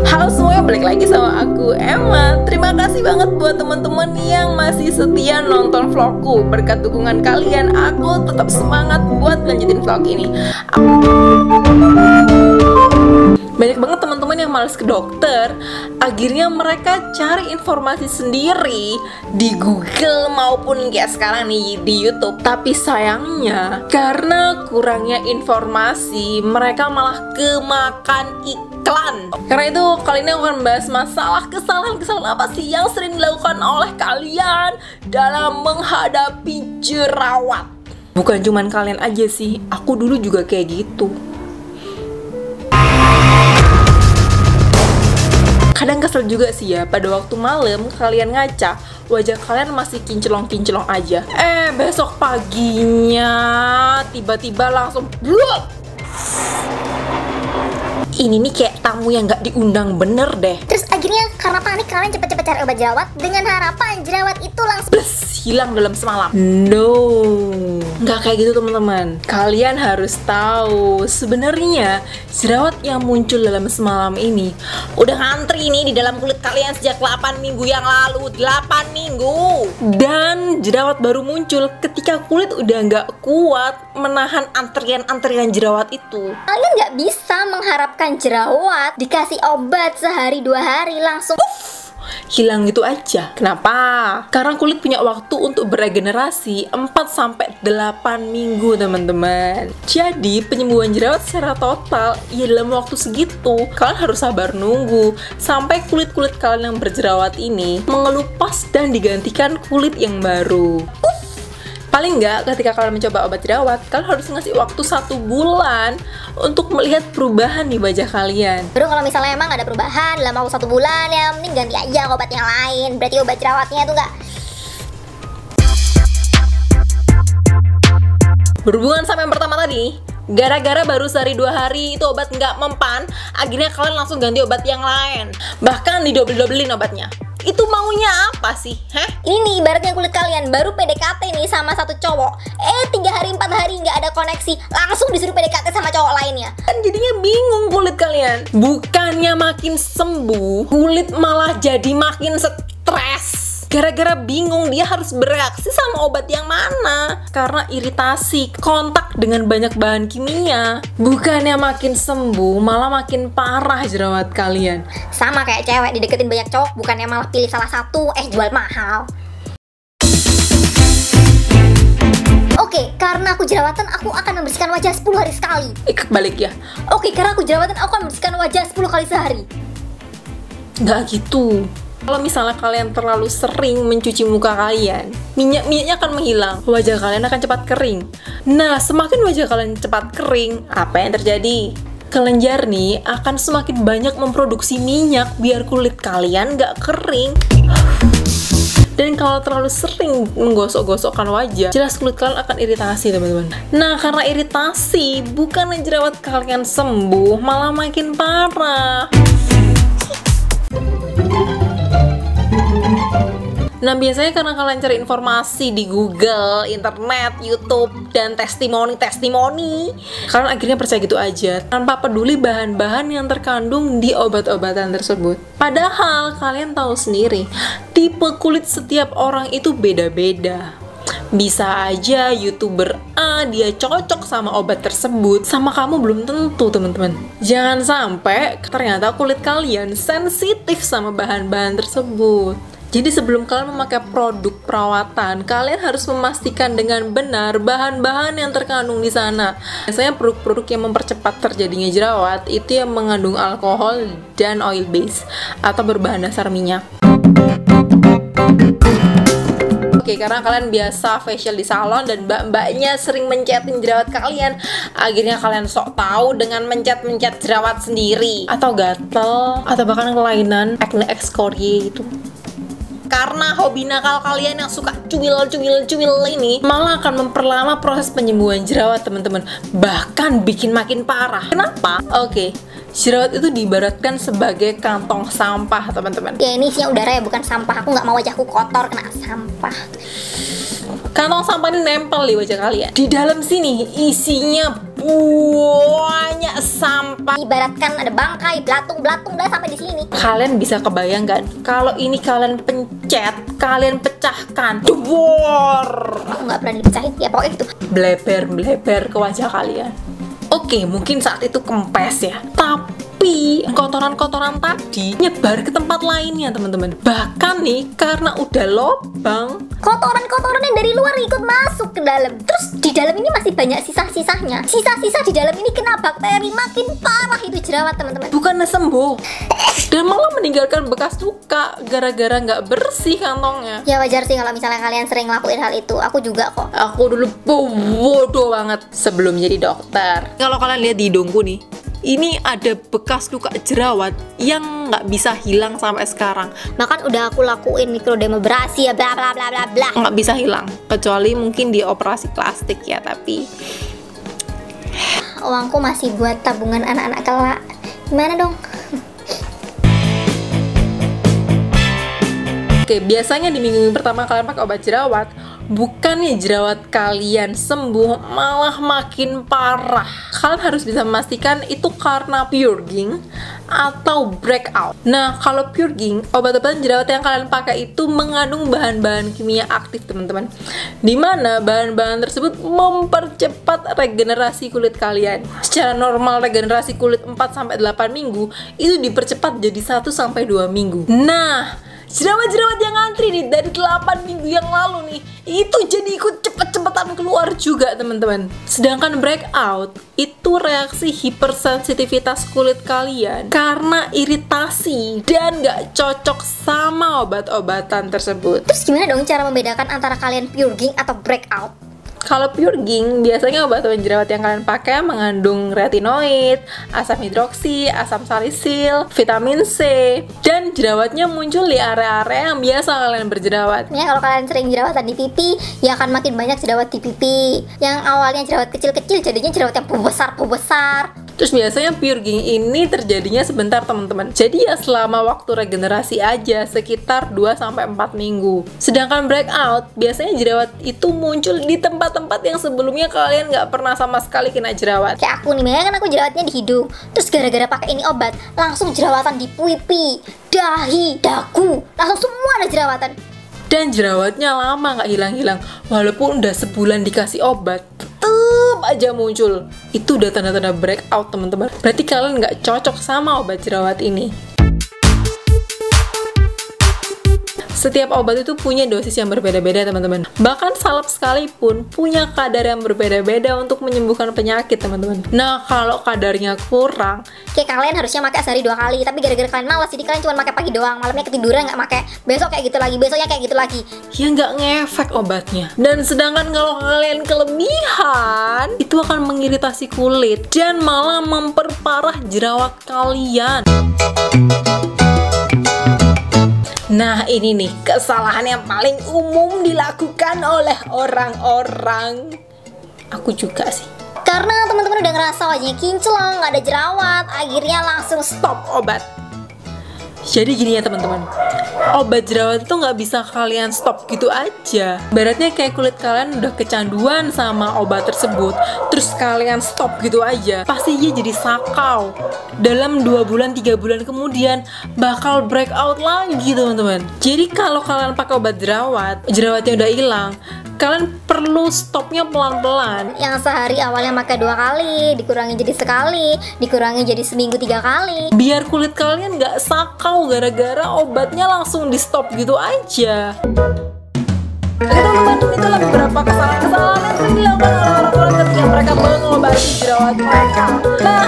Halo semuanya, balik lagi sama aku Emma. Terima kasih banget buat teman-teman yang masih setia nonton vlogku. Berkat dukungan kalian, aku tetap semangat buat lanjutin vlog ini. Banyak banget teman-teman yang males ke dokter. Akhirnya mereka cari informasi sendiri di Google maupun kayak sekarang nih di YouTube. Tapi sayangnya karena kurangnya informasi, mereka malah kemakan iklan. Karena itu kali ini aku akan membahas masalah kesalahan apa sih yang sering dilakukan oleh kalian dalam menghadapi jerawat. Bukan cuman kalian aja sih, aku dulu juga kayak gitu. Kadang kesel juga sih ya, pada waktu malam kalian ngaca, wajah kalian masih kinclong-kinclong aja. Besok paginya tiba-tiba langsung blok. Ini nih kayak tamu yang gak diundang bener deh. Terus akhirnya karena panik kalian cepet-cepet cari obat jerawat dengan harapan jerawat itu langsung hilang dalam semalam. No, nggak kayak gitu teman-teman. Kalian harus tahu sebenarnya jerawat yang muncul dalam semalam ini udah ngantri nih di dalam kulit kalian sejak 8 minggu yang lalu. 8 minggu. Dan jerawat baru muncul ketika kulit udah nggak kuat menahan antrian-antrian jerawat itu. Kalian nggak bisa mengharapkan jerawat dikasih obat sehari 2 hari langsung hilang gitu aja. Kenapa? Karena kulit punya waktu untuk beregenerasi 4-8 minggu teman-teman. Jadi penyembuhan jerawat secara total ya dalam waktu segitu. Kalian harus sabar nunggu sampai kulit-kulit kalian yang berjerawat ini mengelupas dan digantikan kulit yang baru. Paling nggak ketika kalian mencoba obat jerawat, kalian harus ngasih waktu 1 bulan untuk melihat perubahan di wajah kalian. Baru kalau misalnya emang ada perubahan dalam waktu 1 bulan ya mending ganti aja obat yang lain. Berarti obat jerawatnya itu nggak. Berhubungan sama yang pertama tadi, gara-gara baru sehari 2 hari itu obat nggak mempan, akhirnya kalian langsung ganti obat yang lain. Bahkan didobel-dobelin obatnya. Itu maunya apa sih? Ini nih ibaratnya kulit kalian baru PDKT nih sama satu cowok, 3 hari 4 hari nggak ada koneksi, langsung disuruh PDKT sama cowok lainnya. Kan jadinya bingung kulit kalian. Bukannya makin sembuh, kulit malah jadi makin stres. Gara-gara bingung dia harus bereaksi sama obat yang mana. Karena iritasi, kontak dengan banyak bahan kimia. Bukannya makin sembuh, malah makin parah jerawat kalian. Sama kayak cewek dideketin banyak cowok, bukannya malah pilih salah satu, jual mahal. Oke, karena aku jerawatan, aku akan membersihkan wajah 10 hari sekali. Kebalik ya. Oke, karena aku jerawatan, aku akan membersihkan wajah 10 kali sehari. Nggak gitu. Kalau misalnya kalian terlalu sering mencuci muka kalian, minyak-minyaknya akan menghilang, wajah kalian akan cepat kering. Nah, semakin wajah kalian cepat kering, apa yang terjadi? Kelenjar nih akan semakin banyak memproduksi minyak biar kulit kalian nggak kering. Dan kalau terlalu sering menggosok-gosokkan wajah, jelas kulit kalian akan iritasi teman-teman. Nah, karena iritasi, bukan jerawat kalian sembuh, malah makin parah. Nah, biasanya karena kalian cari informasi di Google, internet, YouTube, dan testimoni, kalian akhirnya percaya gitu aja tanpa peduli bahan-bahan yang terkandung di obat-obatan tersebut. Padahal kalian tahu sendiri, tipe kulit setiap orang itu beda-beda. Bisa aja YouTuber A dia cocok sama obat tersebut, sama kamu belum tentu teman-teman. Jangan sampai ternyata kulit kalian sensitif sama bahan-bahan tersebut. Jadi sebelum kalian memakai produk perawatan, kalian harus memastikan dengan benar bahan-bahan yang terkandung di sana. Biasanya produk-produk yang mempercepat terjadinya jerawat itu yang mengandung alkohol dan oil base atau berbahan dasar minyak. Oke, karena kalian biasa facial di salon dan mbak-mbaknya sering mencetin jerawat kalian, akhirnya kalian sok tahu dengan mencet-mencet jerawat sendiri atau gatel atau bahkan kelainan acne excoriae itu. Karena hobi nakal kalian yang suka cuil ini malah akan memperlama proses penyembuhan jerawat teman-teman, bahkan bikin makin parah. Kenapa? Oke, jerawat itu diibaratkan sebagai kantong sampah teman-teman. Ya ini isinya udara ya, bukan sampah. Aku nggak mau wajahku kotor kena sampah. Kantong sampah ini nempel di wajah kalian. Di dalam sini isinya banyak sampah. Ibaratkan ada bangkai, belatung dah sampai di sini. Kalian bisa kebayangkan kalau ini kalian pencet, kalian pecahkan, duor. Aku nggak pernah dipecahin, ya pokoknya gitu. Bleber ke wajah kalian. Oke, mungkin saat itu kempes ya, tapi kotoran-kotoran tadi nyebar ke tempat lainnya teman-teman. Bahkan nih karena udah lobang, Kotoran-kotoran yang dari luar ikut masuk ke dalam. Terus di dalam ini masih banyak sisa-sisanya. Sisa-sisa di dalam ini kena bakteri, makin parah itu jerawat teman-teman. bukannya sembuh dan malah meninggalkan bekas luka gara-gara nggak bersih kantongnya. Ya wajar sih kalau misalnya kalian sering ngelakuin hal itu. Aku juga kok. Aku dulu bodoh banget sebelum jadi dokter. Kalau kalian lihat di hidungku nih, ini ada bekas luka jerawat yang nggak bisa hilang sampai sekarang. Bahkan udah aku lakuin mikrodermabrasi ya bla bla bla bla bla. Nggak bisa hilang, kecuali mungkin di operasi plastik ya, tapi Uangku masih buat tabungan anak-anak kelak. Gimana dong? Oke, biasanya di minggu pertama kalian pakai obat jerawat, bukannya jerawat kalian sembuh, malah makin parah. Kalian harus bisa memastikan itu karena purging atau breakout. Nah, kalau purging, obat-obatan jerawat yang kalian pakai itu mengandung bahan-bahan kimia aktif, teman-teman. Dimana bahan-bahan tersebut mempercepat regenerasi kulit kalian. Secara normal regenerasi kulit 4-8 minggu, itu dipercepat jadi 1-2 minggu. Nah, jerawat-jerawat yang antri nih dari 8 minggu yang lalu nih, itu jadi ikut cepet-cepetan keluar juga teman-teman. Sedangkan breakout itu reaksi hipersensitivitas kulit kalian karena iritasi dan gak cocok sama obat-obatan tersebut. Terus gimana dong cara membedakan antara kalian purging atau breakout? Kalau purging, biasanya obat-obatan jerawat yang kalian pakai mengandung retinoid, asam hidroksi, asam salisil, vitamin C, dan jerawatnya muncul di area-area yang biasa kalian berjerawat. Ya kalau kalian sering jerawatan di pipi, ya akan makin banyak jerawat di pipi. Yang awalnya jerawat kecil-kecil jadinya jerawat yang besar. Terus biasanya purging ini terjadinya sebentar teman-teman. Jadi ya selama waktu regenerasi aja, sekitar 2-4 minggu. Sedangkan breakout, biasanya jerawat itu muncul di tempat-tempat yang sebelumnya kalian nggak pernah sama sekali kena jerawat. Kayak aku nih, kan aku jerawatnya di hidung. Terus gara-gara pakai ini obat, langsung jerawatan di pipi, dahi, dagu, langsung semua ada jerawatan. Dan jerawatnya lama nggak hilang-hilang. Walaupun udah sebulan dikasih obat, tetep aja muncul. Itu udah tanda-tanda breakout teman-teman. Berarti kalian nggak cocok sama obat jerawat ini. Setiap obat itu punya dosis yang berbeda-beda teman-teman. Bahkan salep sekalipun punya kadar yang berbeda-beda untuk menyembuhkan penyakit teman-teman. Nah kalau kadarnya kurang, kayak kalian harusnya pakai sehari 2 kali, tapi gara-gara kalian malas jadi kalian cuma pakai pagi doang, malamnya ketiduran nggak pakai, besok kayak gitu lagi, besoknya kayak gitu lagi, ya nggak ngefek obatnya. Dan sedangkan kalau kalian kelebihan, itu akan mengiritasi kulit dan malah memperparah jerawat kalian. Nah ini nih kesalahan yang paling umum dilakukan oleh orang-orang. Aku juga sih. Karena teman-teman udah ngerasa wajahnya kinclong, nggak ada jerawat, akhirnya langsung Stop obat. Jadi gini ya teman-teman, obat jerawat itu nggak bisa kalian stop gitu aja. Ibaratnya kayak kulit kalian udah kecanduan sama obat tersebut, terus kalian stop gitu aja, pasti dia jadi sakau. Dalam 2 bulan, 3 bulan kemudian bakal breakout lagi teman-teman. Jadi kalau kalian pakai obat jerawatnya udah hilang, kalian perlu stopnya pelan-pelan. Yang sehari awalnya pakai 2 kali, dikurangi jadi sekali, dikurangi jadi seminggu 3 kali. Biar kulit kalian nggak sakau gara-gara obatnya langsung di stop gitu aja. Oke teman-teman, itulah beberapa kesalahan-kesalahan yang sering dilakukan oleh orang-orang ketika mereka mengobati jerawat mereka. Nah,